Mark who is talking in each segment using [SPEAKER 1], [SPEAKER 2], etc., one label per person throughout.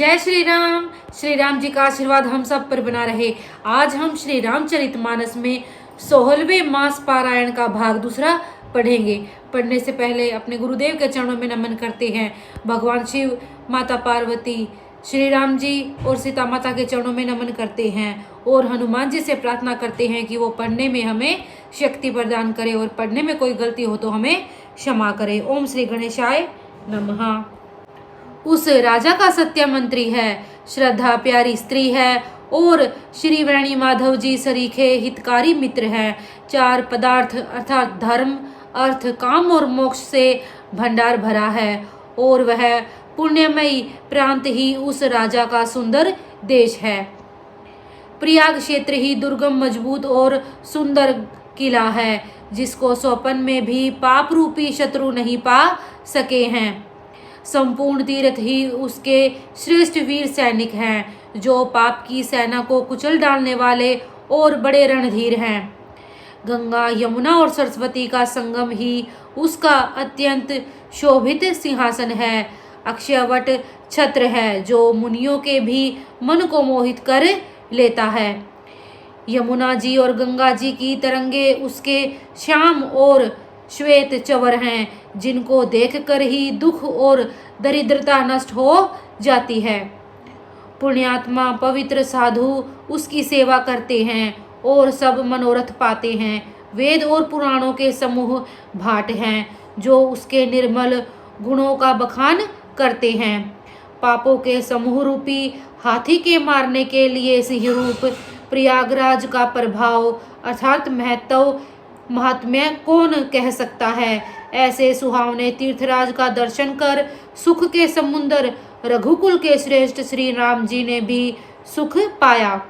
[SPEAKER 1] जय श्री राम जी का आशीर्वाद हम सब पर बना रहे। आज हम श्री रामचरितमानस में 16वें मास पारायण का भाग दूसरा पढ़ेंगे। पढ़ने से पहले अपने गुरुदेव के चरणों में नमन करते हैं। भगवान शिव, माता पार्वती, श्री राम जी और सीता माता के चरणों में नमन करते हैं और हनुमान जी से प्रार्थना करते हैं कि वो पढ़ने में हमें शक्ति प्रदान करे और पढ़ने में कोई गलती हो तो हमें क्षमा करे। ओम श्री गणेशाय नमः। उस राजा का सत्य मंत्री है, श्रद्धा प्यारी स्त्री है और श्री वेणी माधव जी सरीखे हितकारी मित्र हैं। चार पदार्थ अर्थात धर्म, अर्थ, काम और मोक्ष से भंडार भरा है और वह पुण्यमयी प्रांत ही उस राजा का सुंदर देश है। प्रयाग क्षेत्र ही दुर्गम, मजबूत और सुंदर किला है जिसको स्वप्न में भी पाप रूपी शत्रु नहीं पा सके हैं। संपूर्ण तीर्थ ही उसके श्रेष्ठ वीर सैनिक हैं जो पाप की सेना को कुचल डालने वाले और बड़े रणधीर हैं। गंगा, यमुना और सरस्वती का संगम ही उसका अत्यंत शोभित सिंहासन है। अक्षयवट छत्र है जो मुनियों के भी मन को मोहित कर लेता है। यमुना जी और गंगा जी की तरंगे उसके श्याम और श्वेत चवर हैं जिनको देखकर ही दुख और दरिद्रता नष्ट हो जाती है। पुण्यात्मा पवित्र साधु उसकी सेवा करते हैं और सब मनोरथ पाते हैं। वेद और पुराणों के समूह भाट हैं जो उसके निर्मल गुणों का बखान करते हैं। पापों के समूह रूपी हाथी के मारने के लिए सिंह रूप प्रयागराज का प्रभाव अर्थात महात्म्य कौन कह सकता है। ऐसे सुहावने तीर्थराज का दर्शन कर सुख के समुंदर रघुकुल के श्रेष्ठ श्री राम जी ने भी सुख पाया।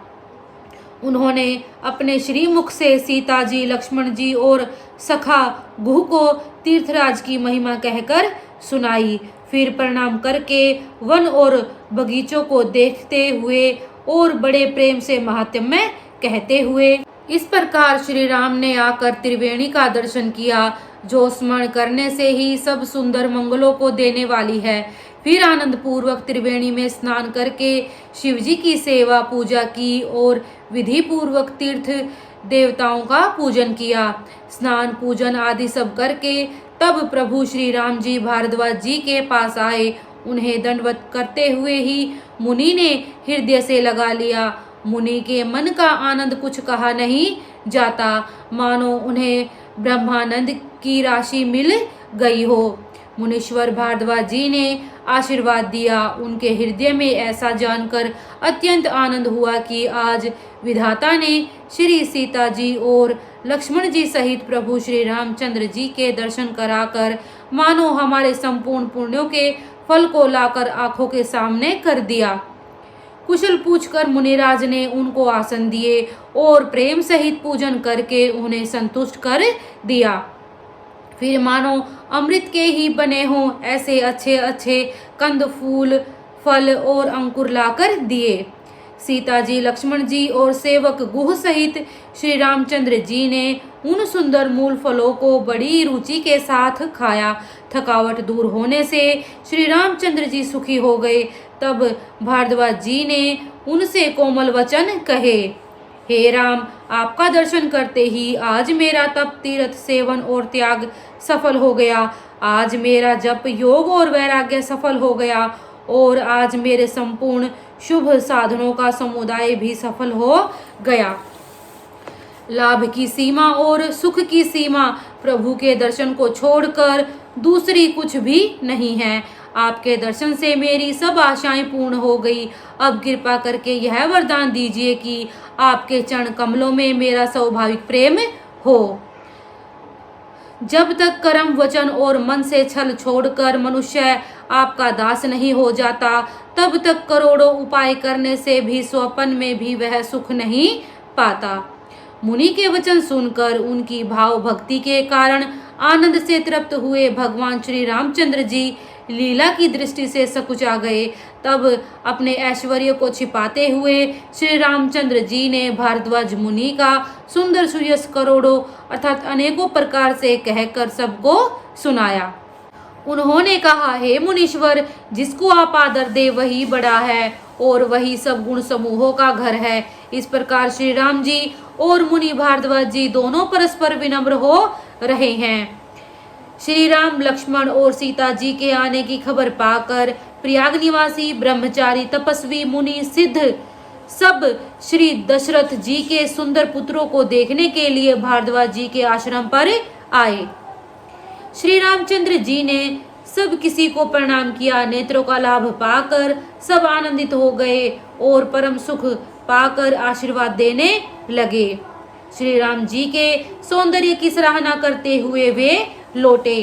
[SPEAKER 1] उन्होंने अपने श्रीमुख से सीता जी, लक्ष्मण जी और सखा गुह को तीर्थराज की महिमा कहकर सुनाई। फिर प्रणाम करके वन और बगीचों को देखते हुए और बड़े प्रेम से महात्म्य कहते हुए इस प्रकार श्री राम ने आकर त्रिवेणी का दर्शन किया जो स्मरण करने से ही सब सुंदर मंगलों को देने वाली है। फिर आनंद पूर्वक त्रिवेणी में स्नान करके शिवजी की सेवा पूजा की और विधि पूर्वक तीर्थ देवताओं का पूजन किया। स्नान पूजन आदि सब करके तब प्रभु श्री राम जी भारद्वाज जी के पास आए। उन्हें दंडवत करते हुए ही मुनि ने हृदय से लगा लिया। मुनि के मन का आनंद कुछ कहा नहीं जाता, मानो उन्हें ब्रह्मानंद की राशि मिल गई हो। मुनीश्वर भारद्वाज जी ने आशीर्वाद दिया। उनके हृदय में ऐसा जानकर अत्यंत आनंद हुआ कि आज विधाता ने श्री सीता जी और लक्ष्मण जी सहित प्रभु श्री रामचंद्र जी के दर्शन कराकर मानो हमारे संपूर्ण पुण्यों के फल को लाकर आंखों के सामने कर दिया। कुशल पूछकर मुनिराज ने उनको आसन दिए और प्रेम सहित पूजन करके उन्हें संतुष्ट कर दिया। फिर मानो अमृत के ही बने हों ऐसे अच्छे अच्छे कंद, फूल, फल और अंकुर लाकर दिए। सीता जी, लक्ष्मण जी और सेवक गुह सहित श्री रामचंद्र जी ने उन सुंदर मूल फलों को बड़ी रुचि के साथ खाया। थकावट दूर होने से श्री रामचंद्र जी सुखी हो गए। तब भारद्वाज जी ने उनसे कोमल वचन कहे, हे राम, आपका दर्शन करते ही आज मेरा तप, तीर्थ, सेवन और त्याग सफल हो गया। आज मेरा जप, योग और वैराग्य सफल हो गया और आज मेरे संपूर्ण शुभ साधनों का समुदाय भी सफल हो गया। लाभ की सीमा और सुख की सीमा प्रभु के दर्शन को छोड़कर दूसरी कुछ भी नहीं है। आपके दर्शन से मेरी सब आशाएं पूर्ण हो गई। अब कृपा करके यह वरदान दीजिए कि आपके चरण कमलों में मेरा स्वाभाविक प्रेम हो। जब तक कर्म, वचन और मन से छल छोड़कर मनुष्य आपका दास नहीं हो जाता, तब तक करोड़ों उपाय करने से भी स्वप्न में भी वह सुख नहीं पाता। मुनि के वचन सुनकर उनकी भाव भक्ति के कारण आनंद से तृप्त हुए भगवान श्री रामचंद्र जी लीला की दृष्टि से सकुचा गए। तब अपने ऐश्वर्य को छिपाते हुए श्री रामचंद्र जी ने भारद्वाज मुनि का सुंदर सुयश करोड़ों अर्थात अनेकों प्रकार से कहकर सबको सुनाया। उन्होंने कहा, हे मुनीश्वर, जिसको आप आदर दे वही बड़ा है और वही सब गुण समूहों का घर है। इस प्रकार श्री राम जी और मुनि भारद्वाज जी दोनों परस्पर विनम्र हो रहे हैं। श्री राम, लक्ष्मण और सीता जी के आने की खबर पाकर प्रयाग निवासी ब्रह्मचारी, तपस्वी, मुनि, सिद्ध सब श्री दशरथ जी के सुंदर पुत्रों को देखने के लिए भारद्वाज जी के आश्रम पर आए। श्री रामचंद्र जी ने सब किसी को प्रणाम किया। नेत्रों का लाभ पाकर सब आनंदित हो गए और परम सुख पाकर आशीर्वाद देने लगे। श्री राम जी के सौंदर्य की सराहना करते हुए वे लौटे।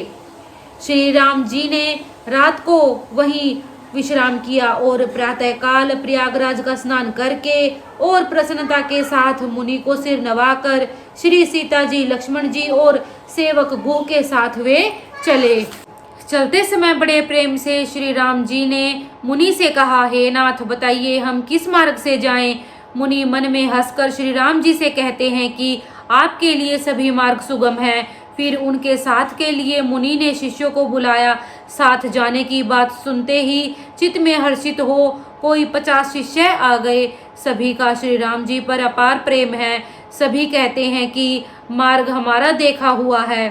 [SPEAKER 1] श्री राम जी ने रात को वहीं विश्राम किया और प्रातःकाल प्रयागराज का स्नान करके और प्रसन्नता के साथ मुनि को सिर नवाकर श्री सीता जी, लक्ष्मण जी और सेवक गो के साथ वे चले। चलते समय बड़े प्रेम से श्री राम जी ने मुनि से कहा, हे नाथ, बताइए हम किस मार्ग से जाएं। मुनि मन में हंसकर श्री राम जी से कहते हैं कि आपके लिए सभी मार्ग सुगम है। फिर उनके साथ के लिए मुनि ने शिष्यों को बुलाया। साथ जाने की बात सुनते ही चित्त में हर्षित हो कोई 50 शिष्य आ गए। सभी का श्री राम जी पर अपार प्रेम है। सभी कहते हैं कि मार्ग हमारा देखा हुआ है।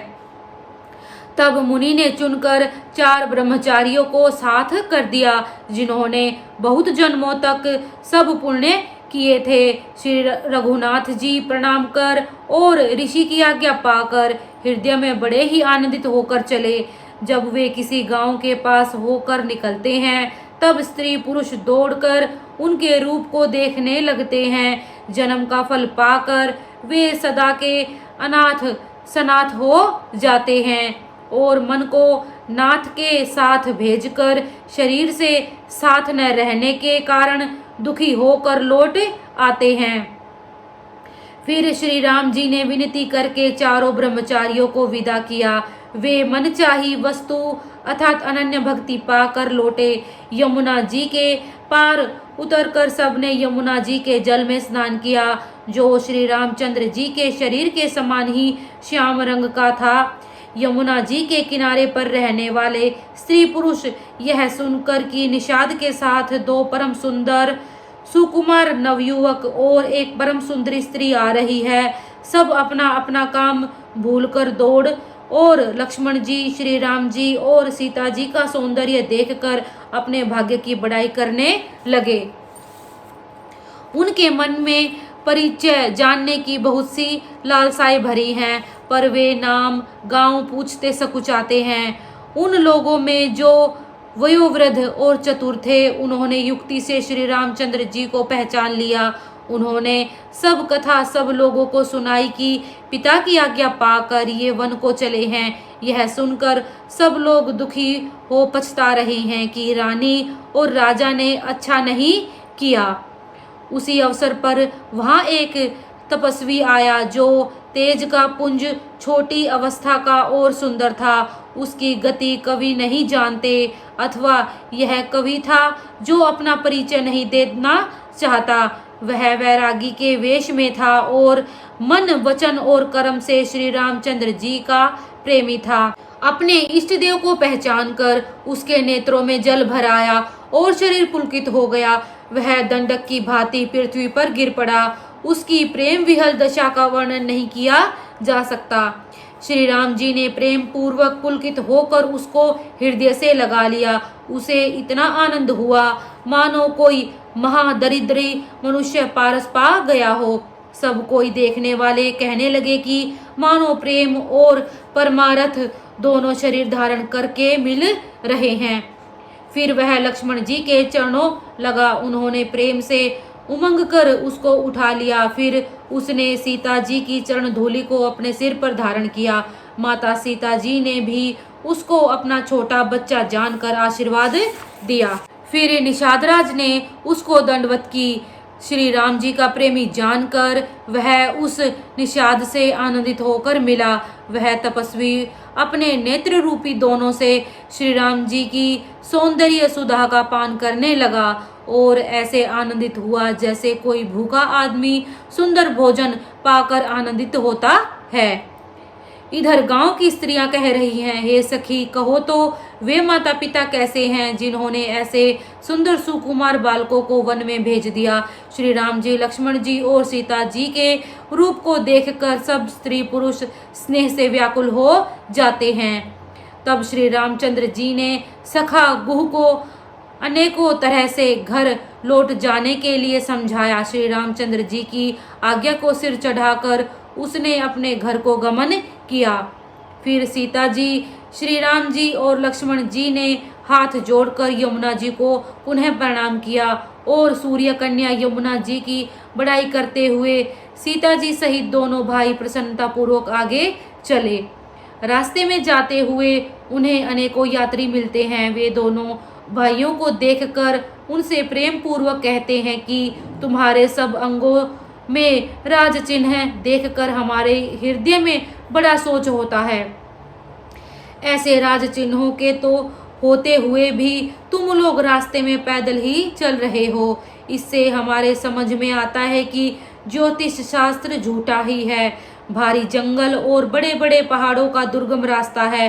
[SPEAKER 1] तब मुनि ने चुनकर 4 ब्रह्मचारियों को साथ कर दिया, जिन्होंने बहुत जन्मों तक सब पुण्य किए थे। श्री रघुनाथ जी प्रणाम कर और ऋषि की आज्ञा पाकर हृदय में बड़े ही आनंदित होकर चले। जब वे किसी गांव के पास होकर निकलते हैं, तब स्त्री पुरुष दौड़कर उनके रूप को देखने लगते हैं। जन्म का फल पाकर वे सदा के अनाथ सनाथ हो जाते हैं और मन को नाथ के साथ भेजकर शरीर से साथ न रहने के कारण दुखी होकर लौट आते हैं। फिर श्री राम जी ने विनती करके चारों ब्रह्मचारियों को विदा किया। वे मनचाही वस्तु अर्थात अनन्य भक्ति पाकर लौटे। यमुना जी के पार उतरकर सबने यमुना जी के जल में स्नान किया, जो श्री रामचंद्र जी के शरीर के समान ही श्याम रंग का था। यमुना जी के किनारे पर रहने वाले स्त्री पुरुष यह सुनकर कि निषाद के साथ 2 परम सुंदर सुकुमार नवयुवक और एक परम सुंदरी स्त्री आ रही है, सब अपना अपना काम भूलकर दौड़ और लक्ष्मण जी, श्री राम जी और सीता जी का सौंदर्य देखकर अपने भाग्य की बड़ाई करने लगे। उनके मन में परिचय जानने की बहुत सी लालसाएं भरी हैं, पर वे नाम गांव पूछते सकुचाते हैं। उन लोगों में जो वयोवृद्ध और चतुर थे, उन्होंने युक्ति से श्री रामचंद्र जी को पहचान लिया। उन्होंने सब कथा सब लोगों को सुनाई कि पिता की आज्ञा पाकर ये वन को चले हैं। यह सुनकर सब लोग दुखी हो पछता रहे हैं कि रानी और राजा ने अच्छा नहीं किया। उसी अवसर पर वहां एक तपस्वी आया, जो तेज का पुंज, छोटी अवस्था का और सुंदर था। उसकी गति कवि नहीं जानते, अथवा यह कवि था जो अपना परिचय नहीं देना चाहता। वह वैरागी के वेश में था और मन, वचन और कर्म से श्री रामचंद्र जी का प्रेमी था। अपने इष्ट देव को पहचान कर उसके नेत्रों में जल भर आया और शरीर पुलकित हो गया। वह दंडक की भांति पृथ्वी पर गिर पड़ा। उसकी प्रेम विहल दशा का वर्णन नहीं किया जा सकता। श्री राम जी ने प्रेम पूर्वक पुलकित होकर उसको हृदय से लगा लिया। उसे इतना आनंद हुआ मानो कोई महादरिद्री मनुष्य पारस पा गया हो। सब कोई देखने वाले कहने लगे कि मानो प्रेम और परमार्थ दोनों शरीर धारण करके मिल रहे हैं। फिर वह लक्ष्मण जी के चरणों लगा। उन्होंने प्रेम से उमंग कर उसको उठा लिया। फिर उसने सीता जी की चरण धूलि को अपने सिर पर धारण किया। माता सीता जी ने भी उसको अपना छोटा बच्चा जानकर आशीर्वाद दिया। फिर निषादराज ने उसको दंडवत की। श्री राम जी का प्रेमी जानकर वह उस निषाद से आनंदित होकर मिला। वह तपस्वी अपने नेत्र रूपी दोनों से श्री राम जी की सौंदर्य सुधा का पान करने लगा और ऐसे आनंदित हुआ जैसे कोई भूखा आदमी सुंदर भोजन पाकर आनंदित होता है। इधर गांव की स्त्रियां कह रही हैं, हे सखी कहो तो वे माता पिता कैसे हैं जिन्होंने ऐसे सुंदर सुकुमार बालकों को वन में भेज दिया। श्री राम जी, लक्ष्मण जी और सीता जी के रूप को देखकर सब स्त्री पुरुष स्नेह से व्याकुल हो जाते हैं। तब श्री रामचंद्र जी ने सखा गुह को अनेकों तरह से घर लौट जाने के लिए समझाया। श्री रामचंद्र जी की आज्ञा को सिर चढ़ाकर उसने अपने घर को गमन किया। फिर सीता जी, श्री राम जी और लक्ष्मण जी ने हाथ जोड़कर यमुना जी को पुनः प्रणाम किया और सूर्य कन्या यमुना जी की बड़ाई करते हुए सीता जी सहित दोनों भाई प्रसन्नता पूर्वक आगे चले। रास्ते में जाते हुए उन्हें अनेकों यात्री मिलते हैं। वे दोनों भाइयों को देखकर उनसे प्रेम पूर्वक कहते हैं कि तुम्हारे सब अंगों में राज चिन्ह देखकर हमारे हृदय में बड़ा सोच होता है। ऐसे राज चिन्हों के तो होते हुए भी तुम लोग रास्ते में पैदल ही चल रहे हो। इससे हमारे समझ में आता है कि ज्योतिष शास्त्र झूठा ही है। भारी जंगल और बड़े बड़े पहाड़ों का दुर्गम रास्ता है,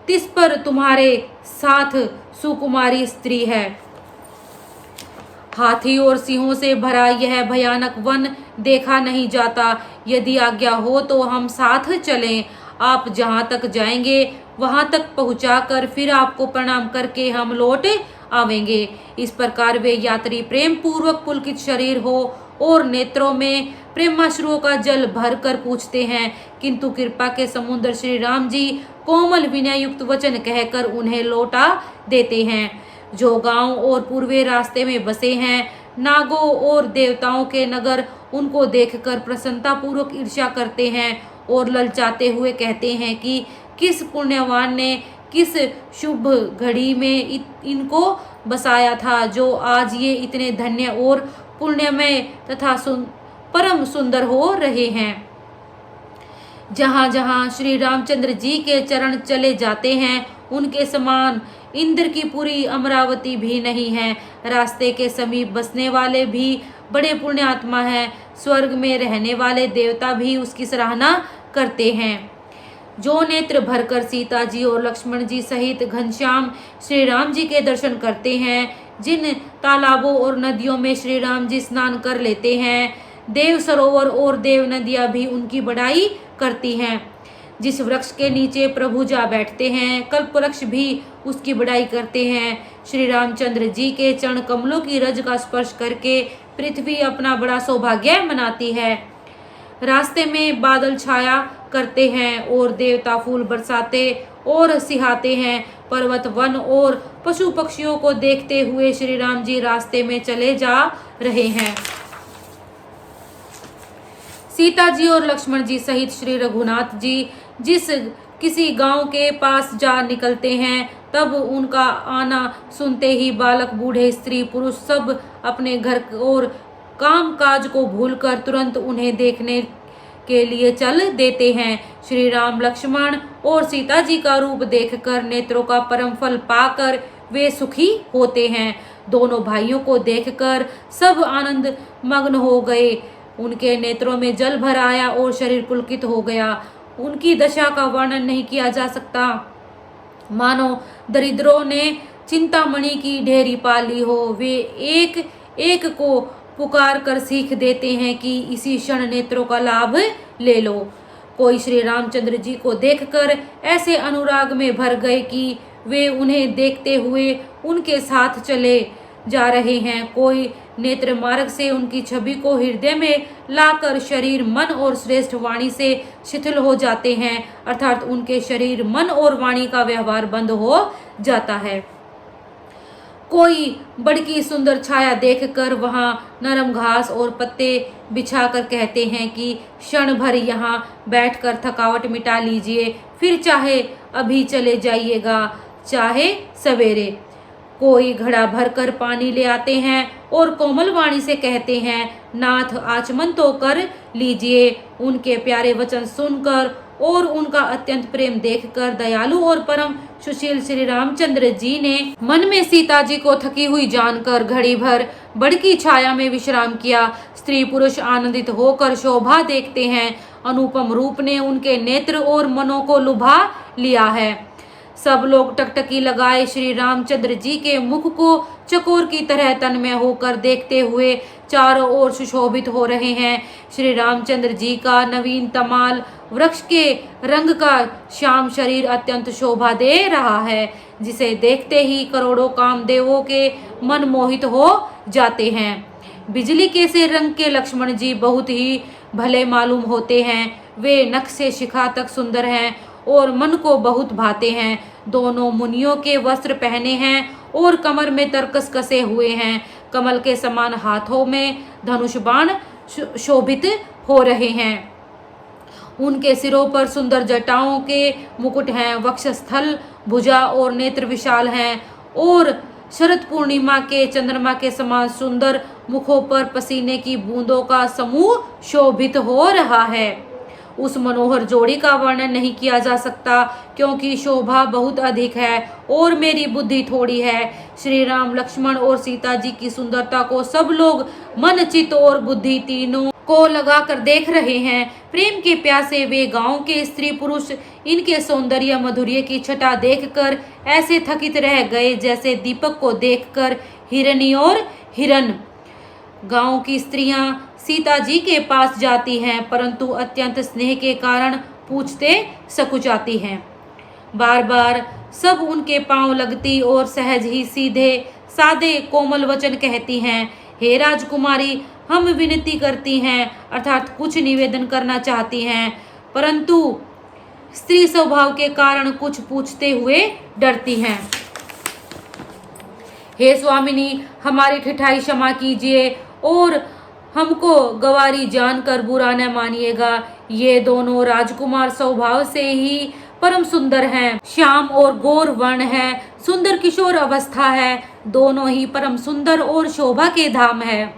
[SPEAKER 1] तिस पर तुम्हारे साथ सुकुमारी स्त्री है। हाथी और सिंहों से भरा यह भयानक वन देखा नहीं जाता। यदि आज्ञा हो तो हम साथ चलें। आप जहां तक जाएंगे वहां तक पहुंचाकर फिर आपको प्रणाम करके हम लौट आवेंगे। इस प्रकार वे यात्री प्रेम पूर्वक पुलकित शरीर हो और नेत्रों में प्रेमाश्रुओं का जल भर कर पूछते हैं, किंतु कृपा के समुद्र श्री राम जी कोमल विनय युक्त वचन कहकर उन्हें लौटा देते हैं। जो गांव और पूर्वी रास्ते में बसे हैं, नागों और देवताओं के नगर उनको देखकर प्रसन्नता पूर्वक ईर्ष्या करते हैं और ललचाते हुए कहते हैं कि किस पुण्यवान ने किस शुभ घड़ी में इनको बसाया था, जो आज ये इतने धन्य और पुण्यमय तथा परम सुंदर हो रहे हैं। जहां जहां श्री रामचंद्र जी के चरण चले जाते हैं, उनके समान इंद्र की पूरी अमरावती भी नहीं है। रास्ते के समीप बसने वाले भी बड़े पुण्यात्मा हैं। स्वर्ग में रहने वाले देवता भी उसकी सराहना करते हैं। जो नेत्र भरकर सीता जी और लक्ष्मण जी सहित घनश्याम श्री राम जी के दर्शन करते हैं, जिन तालाबों और नदियों में श्री राम जी स्नान कर लेते हैं, देव सरोवर और देव नदियां भी उनकी बड़ाई करती हैं। जिस वृक्ष के नीचे प्रभु जा बैठते हैं, कल्प वृक्ष भी उसकी बड़ाई करते हैं। श्री रामचंद्र जी के चरण कमलों की रज का स्पर्श करके पृथ्वी अपना बड़ा सौभाग्य मनाती है। रास्ते में बादल छाया करते हैं और देवता फूल बरसाते और सिहाते हैं। पर्वत वन और पशु पक्षियों को देखते हुए श्री राम जी रास्ते में चले जा रहे हैं। सीता जी और लक्ष्मण जी सहित श्री रघुनाथ जी जिस किसी गांव के पास जा निकलते हैं, तब उनका आना सुनते ही बालक बूढ़े स्त्री पुरुष सब अपने घर और काम काज को भूलकर तुरंत उन्हें देखने के लिए चल देते हैं। श्री राम लक्ष्मण और सीता जी का रूप देखकर नेत्रों का परम फल पाकर वे सुखी होते हैं। दोनों भाइयों को देखकर सब आनंद मग्न हो गए। उनके नेत्रों में जल भर आया और शरीर पुलकित हो गया। उनकी दशा का वर्णन नहीं किया जा सकता, मानो दरिद्रों ने चिंतामणि की ढेरी पाली हो। वे एक एक को पुकार कर सीख देते हैं कि इसी क्षण नेत्रों का लाभ ले लो। कोई श्री रामचंद्र जी को देखकर ऐसे अनुराग में भर गए कि वे उन्हें देखते हुए उनके साथ चले जा रहे हैं। कोई नेत्र मार्ग से उनकी छवि को हृदय में लाकर शरीर मन और श्रेष्ठ वाणी से शिथिल हो जाते हैं, अर्थात उनके शरीर मन और वाणी का व्यवहार बंद हो जाता है। कोई बड़की सुंदर छाया देखकर वहां नरम घास और पत्ते बिछाकर कहते हैं कि क्षण भर यहाँ बैठकर थकावट मिटा लीजिए, फिर चाहे अभी चले जाइएगा, चाहे सवेरे। कोई घड़ा भरकर पानी ले आते हैं और कोमल वाणी से कहते हैं, नाथ आचमन तो कर लीजिए। उनके प्यारे वचन सुनकर और उनका अत्यंत प्रेम देखकर दयालु और परम सुशील श्री रामचंद्र जी ने मन में सीता जी को थकी हुई जानकर घड़ी भर बड़की छाया में विश्राम किया। स्त्री पुरुष आनंदित होकर शोभा देखते हैं अनुपम रूप ने उनके नेत्र और मनों को लुभा लिया है। सब लोग टकटकी लगाए श्री रामचंद्र जी के मुख को चकोर की तरह तन्मय होकर देखते हुए चारों ओर सुशोभित हो रहे हैं। श्री रामचंद्र जी का नवीन तमाल वृक्ष के रंग का श्याम शरीर अत्यंत शोभा दे रहा है, जिसे देखते ही करोड़ों कामदेवों के मन मोहित हो जाते हैं। बिजली के से रंग के लक्ष्मण जी बहुत ही भले मालूम होते हैं। वे नख से शिखा तक सुंदर हैं और मन को बहुत भाते हैं। दोनों मुनियों के वस्त्र पहने हैं और कमर में तरकस कसे हुए हैं। कमल के समान हाथों में धनुष बाण शोभित हो रहे हैं। उनके सिरों पर सुंदर जटाओं के मुकुट हैं। वक्षस्थल, भुजा और नेत्र विशाल हैं और शरद पूर्णिमा के चंद्रमा के समान सुंदर मुखों पर पसीने की बूंदों का समूह शोभित हो रहा है। उस मनोहर जोड़ी का वर्णन नहीं किया जा सकता, क्योंकि शोभा बहुत अधिक है और मेरी बुद्धि थोड़ी है। श्री राम, लक्ष्मण और सीता जी की सुंदरता को सब लोग मन, चित्त और बुद्धि तीनों को लगाकर देख रहे हैं। प्रेम के प्यासे वे गांव के स्त्री पुरुष इनके सौंदर्य मधुर्य की छटा देखकर ऐसे थकित रह गए जैसे दीपक को देखकर हिरनी और हिरन। गांव की स्त्रियां सीता जी के पास जाती हैं, परंतु अत्यंत स्नेह के कारण पूछते सकुचाती हैं। बार बार सब उनके पांव लगती और सहज ही सीधे सादे कोमल वचन कहती हैं। हे राजकुमारी, हम विनती करती हैं, अर्थात कुछ निवेदन करना चाहती हैं, परंतु स्त्री स्वभाव के कारण कुछ पूछते हुए डरती हैं। हे स्वामिनी, हमारी ठिठाई क्षमा कीजिए और हमको गवारी जानकर बुरा न मानिएगा। ये दोनों राजकुमार स्वभाव से ही परम सुंदर हैं। श्याम और गौर वर्ण है, सुंदर किशोर अवस्था है। दोनों ही परम सुंदर और शोभा के धाम है।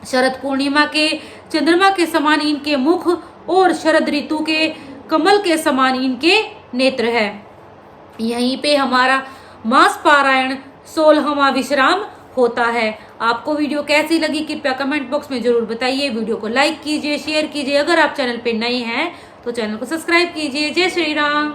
[SPEAKER 1] शरद पूर्णिमा के चंद्रमा के समान इनके मुख और शरद ऋतु के कमल के समान इनके नेत्र है। यहीं पे हमारा मास पारायण 16वां विश्राम होता है। आपको वीडियो कैसी लगी कृपया कमेंट बॉक्स में जरूर बताइए। वीडियो को लाइक कीजिए, शेयर कीजिए। अगर आप चैनल पे नए हैं तो चैनल को सब्सक्राइब कीजिए। जय श्री राम।